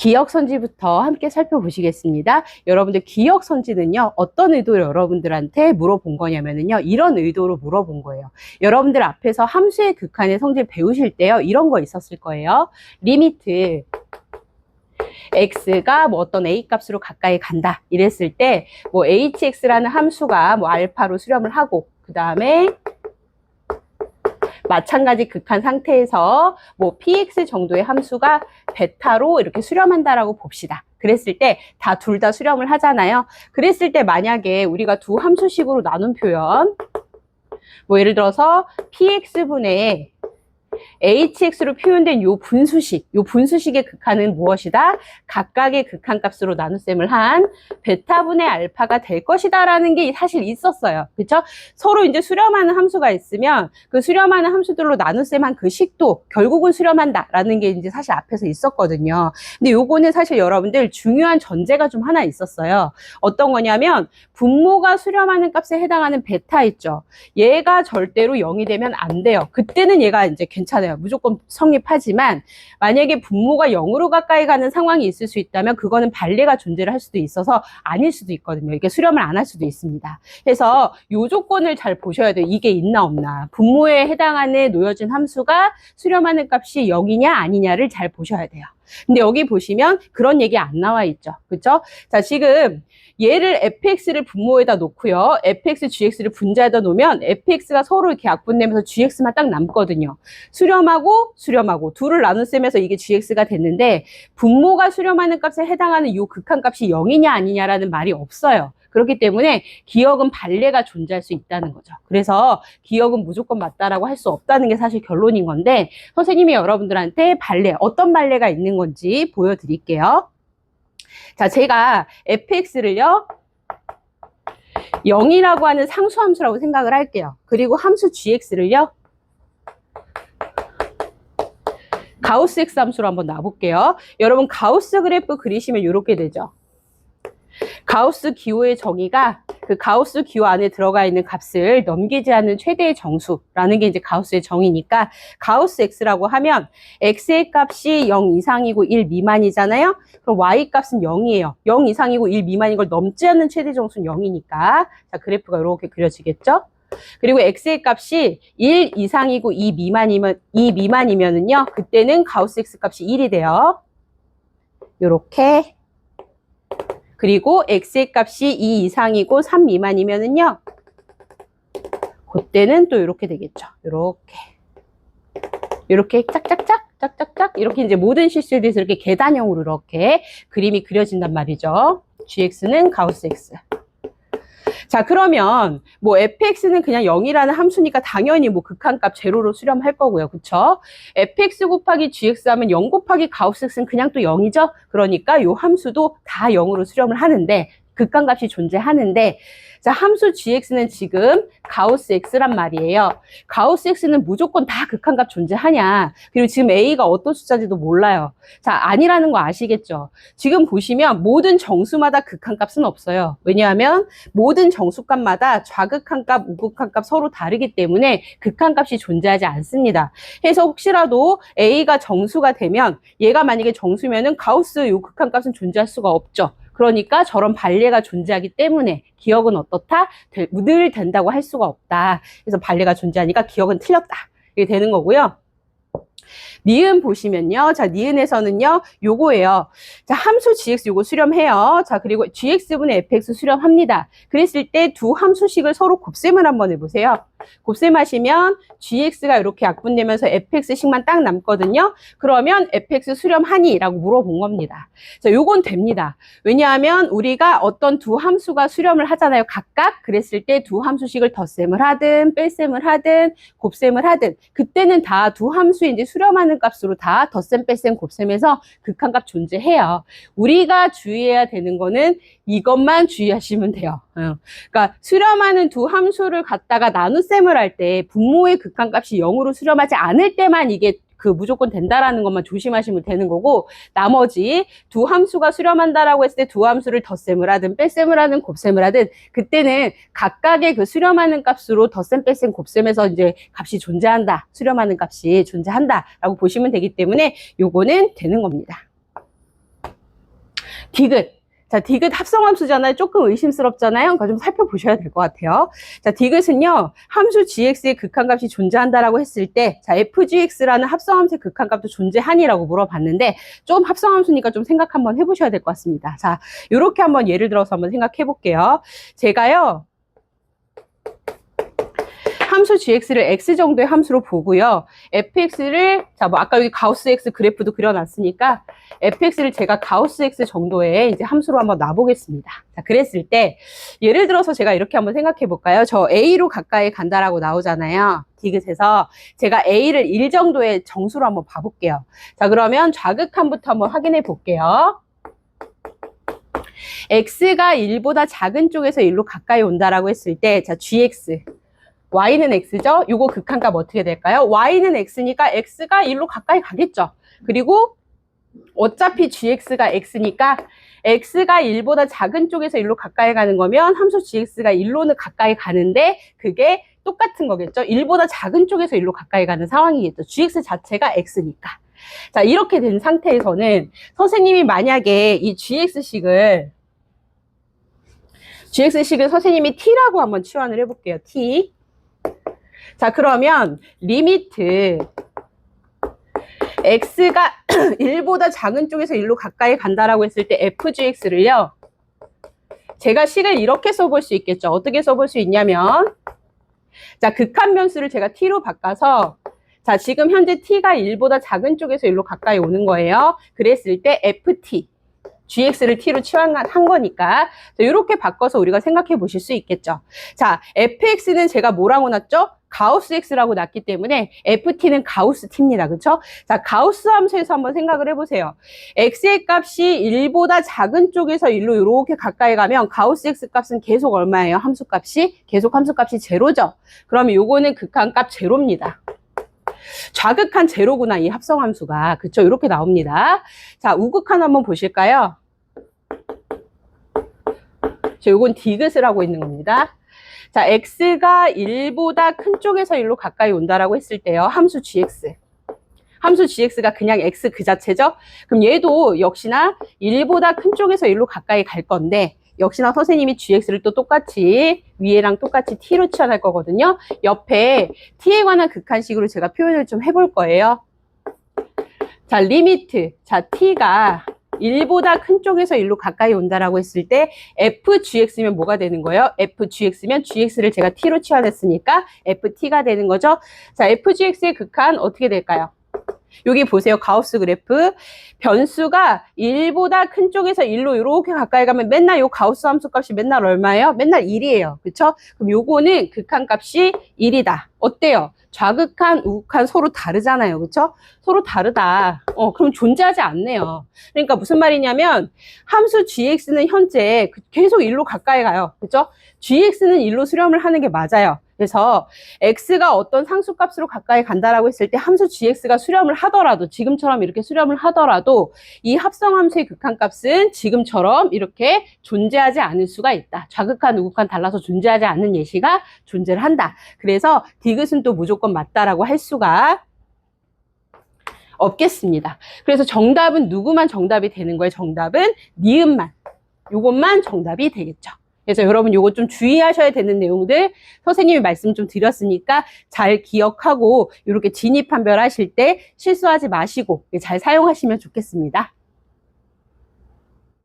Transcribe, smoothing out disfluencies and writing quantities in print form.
기억선지부터 함께 살펴보시겠습니다. 여러분들 기억선지는요, 어떤 의도로 여러분들한테 물어본 거냐면요, 이런 의도로 물어본 거예요. 여러분들 앞에서 함수의 극한의 성질 배우실 때요, 이런 거 있었을 거예요. 리미트 x가 뭐 어떤 a 값으로 가까이 간다 이랬을 때 뭐 hx라는 함수가 뭐 알파로 수렴을 하고, 그 다음에 마찬가지 극한 상태에서 뭐 px 정도의 함수가 베타로 이렇게 수렴한다라고 봅시다. 그랬을 때 다 둘 다 수렴을 하잖아요. 그랬을 때 만약에 우리가 두 함수식으로 나눈 표현, 뭐 예를 들어서 px분의 hx로 표현된 요 분수식의 극한은 무엇이다? 각각의 극한값으로 나눗셈을 한 베타분의 알파가 될 것이다 라는 게 사실 있었어요. 그쵸? 서로 이제 수렴하는 함수가 있으면 그 수렴하는 함수들로 나눗셈한 그 식도 결국은 수렴한다 라는 게 이제 사실 앞에서 있었거든요. 근데 요거는 사실 여러분들 중요한 전제가 좀 하나 있었어요. 어떤 거냐면 분모가 수렴하는 값에 해당하는 베타 있죠. 얘가 절대로 0이 되면 안 돼요. 그때는 얘가 이제 괜찮아요. 무조건 성립하지만 만약에 분모가 0으로 가까이 가는 상황이 있을 수 있다면 그거는 반례가 존재를 할 수도 있어서 아닐 수도 있거든요. 이게 수렴을 안 할 수도 있습니다. 그래서 이 조건을 잘 보셔야 돼요. 이게 있나 없나. 분모에 해당하는 놓여진 함수가 수렴하는 값이 0이냐 아니냐를 잘 보셔야 돼요. 근데 여기 보시면 그런 얘기 안 나와 있죠. 그렇죠? 자, 지금 얘를 fx를 분모에다 놓고요. fx, gx를 분자에다 놓으면 fx가 서로 이렇게 약분되면서 gx만 딱 남거든요. 수렴하고 둘을 나눗셈에서 이게 gx가 됐는데 분모가 수렴하는 값에 해당하는 이 극한값이 0이냐 아니냐라는 말이 없어요. 그렇기 때문에 기억은 반례가 존재할 수 있다는 거죠. 그래서 기억은 무조건 맞다라고 할 수 없다는 게 사실 결론인 건데, 선생님이 여러분들한테 반례, 어떤 반례가 있는 건지 보여드릴게요. 자, 제가 fx를요 0이라고 하는 상수함수라고 생각을 할게요. 그리고 함수 gx를요 가우스 x 함수로 한번 놔볼게요. 여러분 가우스 그래프 그리시면 이렇게 되죠. 가우스 기호의 정의가 그 가우스 기호 안에 들어가 있는 값을 넘기지 않는 최대의 정수라는 게 이제 가우스의 정의니까, 가우스 x라고 하면 x의 값이 0 이상이고 1 미만이잖아요. 그럼 y 값은 0이에요. 0 이상이고 1 미만인 걸 넘지 않는 최대 정수는 0이니까 자, 그래프가 이렇게 그려지겠죠. 그리고 x의 값이 1 이상이고 2 미만이면은요, 그때는 가우스 x 값이 1이 돼요. 요렇게. 그리고 x의 값이 2 이상이고 3 미만이면은요, 그때는 또 이렇게 되겠죠. 이렇게 짝짝짝 이렇게 이제 모든 실수에 서 이렇게 계단형으로 이렇게 그림이 그려진단 말이죠. gx는 가우스 x. 자, 그러면 뭐 fx는 그냥 0이라는 함수니까 당연히 뭐 극한값 제로로 수렴할 거고요. 그쵸? fx 곱하기 gx 하면 0 곱하기 가우스 x는 그냥 또 0이죠? 그러니까 이 함수도 다 0으로 수렴을 하는데, 극한값이 존재하는데, 자, 함수 gx는 지금 가우스 x란 말이에요. 가우스 x는 무조건 다 극한값 존재하냐? 그리고 지금 a가 어떤 숫자인지도 몰라요. 자, 아니라는 거 아시겠죠? 지금 보시면 모든 정수마다 극한값은 없어요. 왜냐하면 모든 정수값마다 좌극한값, 우극한값 서로 다르기 때문에 극한값이 존재하지 않습니다. 그래서 혹시라도 a가 정수가 되면, 얘가 만약에 정수면은 가우스 요 극한값은 존재할 수가 없죠. 그러니까 저런 반례가 존재하기 때문에 기억은 어떻다? 늘 된다고 할 수가 없다. 그래서 반례가 존재하니까 기억은 틀렸다. 이게 되는 거고요. 니은 보시면요. 자, 니은에서는요, 요거예요. 자, 함수 gx 요거 수렴해요. 자, 그리고 gx분의 fx 수렴합니다. 그랬을 때 두 함수식을 서로 곱셈을 한번 해보세요. 곱셈하시면 gx가 이렇게 약분되면서 fx식만 딱 남거든요. 그러면 fx 수렴하니? 라고 물어본 겁니다. 자, 요건 됩니다. 왜냐하면 우리가 어떤 두 함수가 수렴을 하잖아요. 각각. 그랬을 때 두 함수식을 덧셈을 하든 뺄셈을 하든 곱셈을 하든 그때는 다 두 함수에 이제 수렴하는 값으로 다 덧셈, 뺄셈, 곱셈해서 극한값 존재해요. 우리가 주의해야 되는 거는 이것만 주의하시면 돼요. 그러니까 수렴하는 두 함수를 갖다가 나눗셈을 할 때 분모의 극한값이 0으로 수렴하지 않을 때만 이게 그 무조건 된다라는 것만 조심하시면 되는 거고, 나머지 두 함수가 수렴한다라고 했을 때 두 함수를 덧셈을 하든 뺄셈을 하든 곱셈을 하든 그때는 각각의 그 수렴하는 값으로 덧셈, 뺄셈, 곱셈해서 이제 값이 존재한다, 수렴하는 값이 존재한다라고 보시면 되기 때문에 요거는 되는 겁니다. 디귿. 자, 디귿 합성함수잖아요. 조금 의심스럽잖아요. 그러니까 좀 살펴보셔야 될 것 같아요. 자, 디귿은요, 함수 gx의 극한값이 존재한다라고 했을 때, 자, fgx라는 합성함수의 극한값도 존재하니라고 물어봤는데, 좀 합성함수니까 좀 생각 한번 해보셔야 될 것 같습니다. 자, 요렇게 한번 예를 들어서 한번 생각해 볼게요. 제가요, 함수 gx를 x 정도의 함수로 보고요. fx를, 자, 뭐, 아까 여기 가우스 x 그래프도 그려놨으니까, fx를 제가 가우스 x 정도의 이제 함수로 한번 놔보겠습니다. 자, 그랬을 때, 예를 들어서 제가 이렇게 한번 생각해 볼까요? 저 a로 가까이 간다라고 나오잖아요. 디귿에서 제가 a를 1 정도의 정수로 한번 봐볼게요. 자, 그러면 좌극한부터 한번 확인해 볼게요. x가 1보다 작은 쪽에서 1로 가까이 온다라고 했을 때, 자, gx. y는 x죠? 요거 극한값 어떻게 될까요? y는 x니까 x가 1로 가까이 가겠죠. 그리고 어차피 gx가 x니까 x가 1보다 작은 쪽에서 1로 가까이 가는 거면 함수 gx가 1로는 가까이 가는데 그게 똑같은 거겠죠. 1보다 작은 쪽에서 1로 가까이 가는 상황이겠죠. gx 자체가 x니까. 자, 이렇게 된 상태에서는 선생님이 만약에 이 gx식을 선생님이 t라고 한번 치환을 해볼게요. t. 자, 그러면 리미트 x가 1보다 작은 쪽에서 1로 가까이 간다라고 했을 때 fgx를요. 제가 식을 이렇게 써볼 수 있겠죠. 어떻게 써볼 수 있냐면, 자, 극한 변수를 제가 t로 바꿔서, 자, 지금 현재 t가 1보다 작은 쪽에서 1로 가까이 오는 거예요. 그랬을 때 ft, gx를 t로 치환한 거니까 이렇게 바꿔서 우리가 생각해 보실 수 있겠죠. 자, fx는 제가 뭐라고 놨죠? 가우스 x라고 놨기 때문에 ft는 가우스 t입니다. 그렇죠? 자, 가우스 함수에서 한번 생각을 해보세요. x의 값이 1보다 작은 쪽에서 1로 이렇게 가까이 가면 가우스 x 값은 계속 얼마예요? 함수값이? 계속 함수값이 제로죠. 그러면 요거는 극한값 제로입니다. 좌극한 제로구나, 이 합성함수가. 그쵸? 이렇게 나옵니다. 자, 우극한 한번 보실까요? 자, 요건 디귿을 하고 있는 겁니다. 자, x가 1보다 큰 쪽에서 1로 가까이 온다라고 했을 때요. 함수 gx. 함수 gx가 그냥 x 그 자체죠? 그럼 얘도 역시나 1보다 큰 쪽에서 1로 가까이 갈 건데, 역시나 선생님이 gx를 또 똑같이 위에랑 똑같이 t로 치환할 거거든요. 옆에 t에 관한 극한식으로 제가 표현을 좀 해볼 거예요. 자, 리미트. 자, t가 1보다 큰 쪽에서 1로 가까이 온다라고 했을 때 fgx면 뭐가 되는 거예요? fgx면 gx를 제가 t로 치환했으니까 ft가 되는 거죠. 자, fgx의 극한 어떻게 될까요? 여기 보세요. 가우스 그래프. 변수가 1보다 큰 쪽에서 1로 이렇게 가까이 가면 맨날 요 가우스 함수 값이 맨날 얼마예요? 맨날 1이에요. 그쵸? 그럼 요거는 극한값이 1이다. 어때요? 좌극한, 우극한 서로 다르잖아요. 그쵸? 서로 다르다. 그럼 존재하지 않네요. 그러니까 무슨 말이냐면 함수 gx는 현재 계속 1로 가까이 가요. 그쵸? gx는 1로 수렴을 하는 게 맞아요. 그래서 x가 어떤 상수값으로 가까이 간다라고 했을 때 함수 gx가 수렴을 하더라도, 지금처럼 이렇게 수렴을 하더라도 이 합성함수의 극한값은 지금처럼 이렇게 존재하지 않을 수가 있다. 좌극한, 우극한 달라서 존재하지 않는 예시가 존재를 한다. 그래서 디귿은 또 무조건 맞다라고 할 수가 없겠습니다. 그래서 정답은 누구만 정답이 되는 거예요? 정답은 니은만. 요것만 정답이 되겠죠. 그래서 여러분 요거 좀 주의하셔야 되는 내용들 선생님이 말씀 좀 드렸으니까 잘 기억하고 이렇게 진입 판별하실 때 실수하지 마시고 잘 사용하시면 좋겠습니다.